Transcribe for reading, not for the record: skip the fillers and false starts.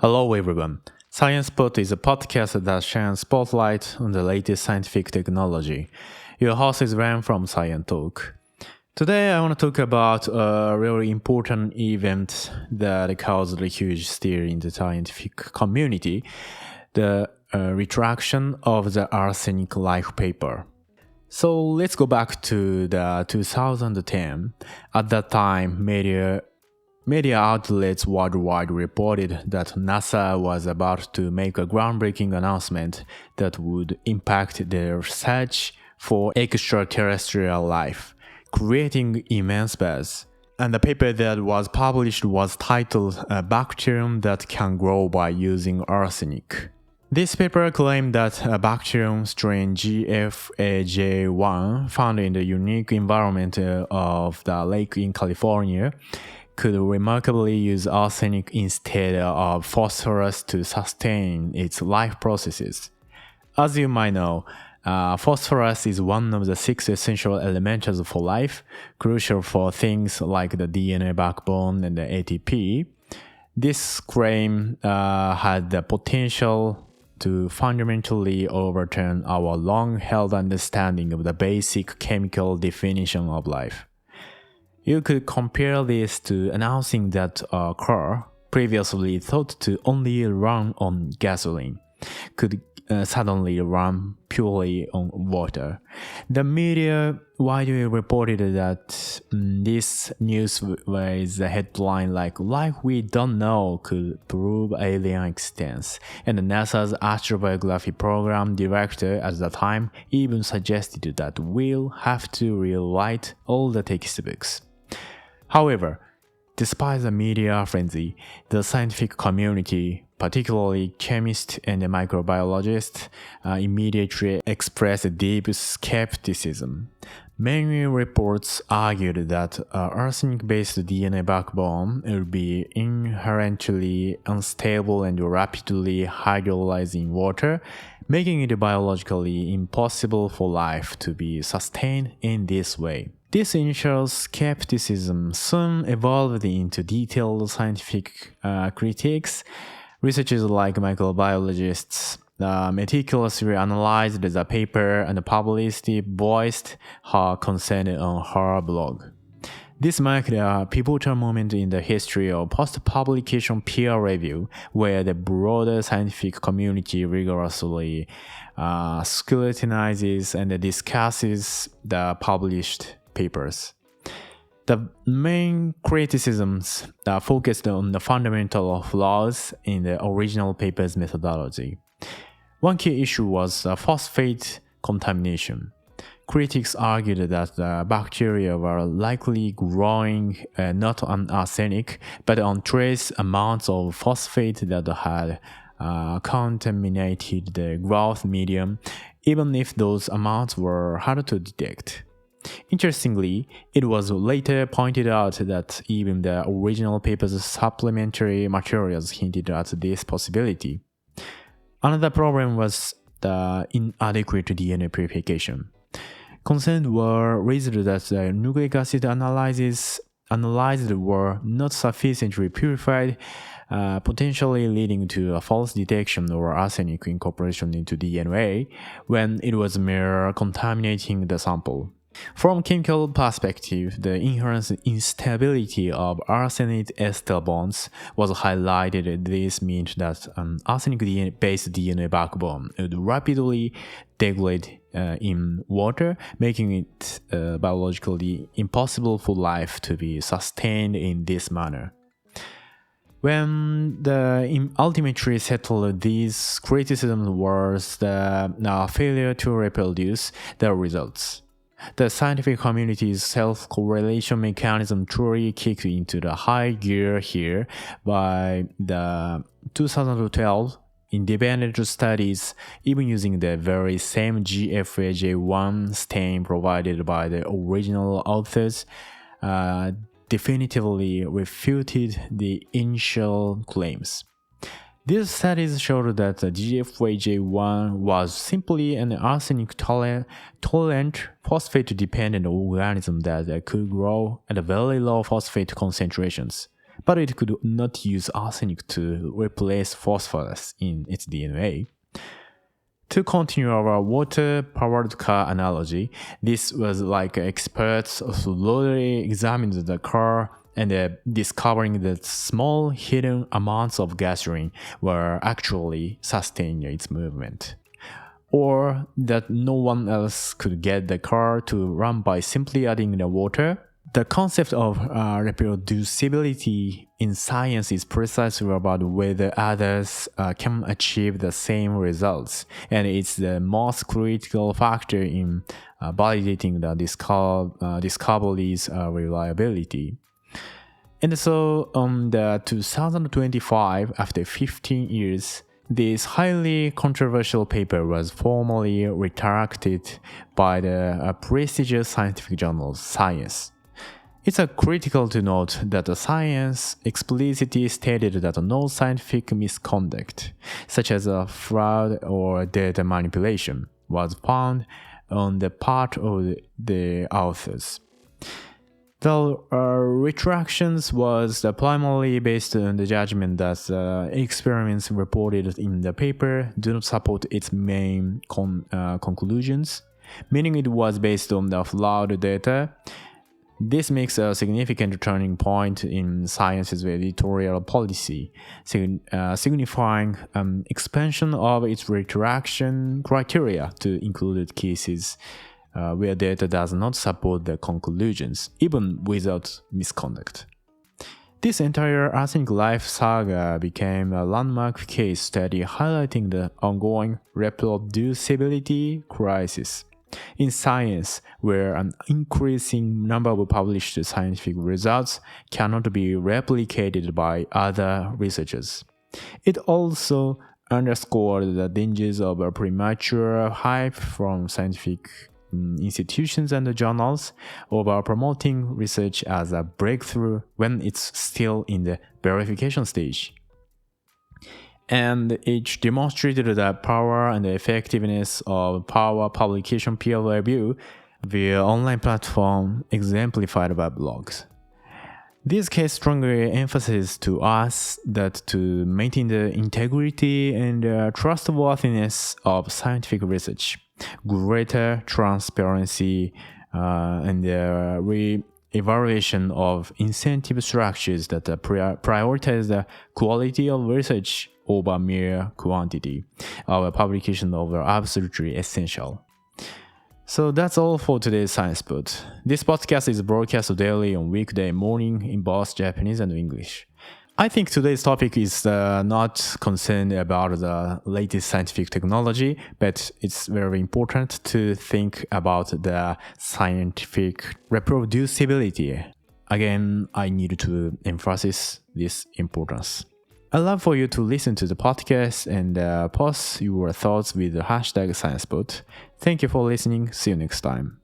Hello everyone. SciencePod is a podcast that shines spotlight on the latest scientific technology. Your host is Ren from SCIEN-TALK. Today I want to talk about a really important event that caused a huge stir in the scientific community, the retraction of the arsenic life paper. So let's go back to the 2010. At that time, media outlets worldwide reported that NASA was about to make a groundbreaking announcement that would impact their search for extraterrestrial life, creating immense buzz. And the paper that was published was titled "A Bacterium That Can Grow by Using Arsenic." This paper claimed that a bacterium strain GFAJ1 found in the unique environment of the lake in California could remarkably use arsenic instead of phosphorus to sustain its life processes. As you might know, phosphorus is one of the 6 essential elements for life, crucial for things like the DNA backbone and the ATP. This claim had the potential to fundamentally overturn our long-held understanding of the basic chemical definition of life. You could compare this to announcing that a car, previously thought to only run on gasoline, could suddenly run purely on water. The media widely reported that this news was a headline like "Life We Don't Know Could Prove Alien Existence," and NASA's Astrobiology program director at the time even suggested that we'll have to rewrite all the textbooks. However, despite the media frenzy, the scientific community, particularly chemists and microbiologists, immediately expressed deep skepticism. Many reports argued that arsenic-based DNA backbone would be inherently unstable and rapidly hydrolyze in water, making it biologically impossible for life to be sustained in this way. This initial skepticism soon evolved into detailed scientific critiques. Researchers like microbiologists meticulously analyzed the paper and publicly voiced her concern on her blog. This marked a pivotal moment in the history of post-publication peer review, where the broader scientific community rigorously scrutinizes and discusses the published papers. The main criticisms focused on the fundamental flaws in the original paper's methodology. One key issue was phosphate contamination. Critics argued that the bacteria were likely growing not on arsenic, but on trace amounts of phosphate that had contaminated the growth medium, even if those amounts were hard to detect. Interestingly, it was later pointed out that even the original paper's supplementary materials hinted at this possibility. Another problem was the inadequate DNA purification. Concerns were raised that the nucleic acid analyzed were not sufficiently purified, potentially leading to a false detection or arsenic incorporation into DNA when it was mere contaminating the sample. From a chemical perspective, the inherent instability of arsenic ester bonds was highlighted. This meant that an arsenic-based DNA backbone would rapidly degrade in water, making it biologically impossible for life to be sustained in this manner. When the ultimately settled, these criticisms was the failure to reproduce the results. The scientific community's self-correlation mechanism truly kicked into the high gear here. By the 2012 independent studies, even using the very same GFAJ1 stain provided by the original authors, definitively refuted the initial claims. These studies showed that the GFAJ1 was simply an arsenic-tolerant, phosphate-dependent organism that could grow at very low phosphate concentrations. but it could not use arsenic to replace phosphorus in its DNA. To continue our water-powered car analogy, this was like experts slowly examined the car and discovering that small hidden amounts of gasoline were actually sustaining its movement. Or that no one else could get the car to run by simply adding the water. The concept of reproducibility in science is precisely about whether others can achieve the same results, and it's the most critical factor in validating the discovery's reliability. And so on the 2025, after 15 years, this highly controversial paper was formally retracted by the prestigious scientific journal Science. It's critical to note that the Science explicitly stated that no scientific misconduct, such as fraud or data manipulation, was found on the part of the authors. The retractions was primarily based on the judgment that experiments reported in the paper do not support its main conclusions, meaning it was based on the flawed data. This makes a significant turning point in Science's editorial policy, signifying expansion of its retraction criteria to include cases where data does not support the conclusions, even without misconduct. This entire arsenic life saga became a landmark case study highlighting the ongoing reproducibility crisis in science, where an increasing number of published scientific results cannot be replicated by other researchers. It also underscored the dangers of a premature hype from scientific institutions and journals over promoting research as a breakthrough when it's still in the verification stage. And it demonstrated the power and the effectiveness of publication peer review via online platform exemplified by blogs. This case strongly emphasizes to us that to maintain the integrity and trustworthiness of scientific research, greater transparency and re-evaluation of incentive structures that prioritize the quality of research over mere quantity of publication are absolutely essential. So that's all for today's Science Spot. This podcast is broadcast daily on weekday morning in both Japanese and English. I think today's topic is not concerned about the latest scientific technology, but it's very important to think about the scientific reproducibility. Again, I need to emphasize this importance. I'd love for you to listen to the podcast and post your thoughts with the hashtag ScienceBot. Thank you for listening. See you next time.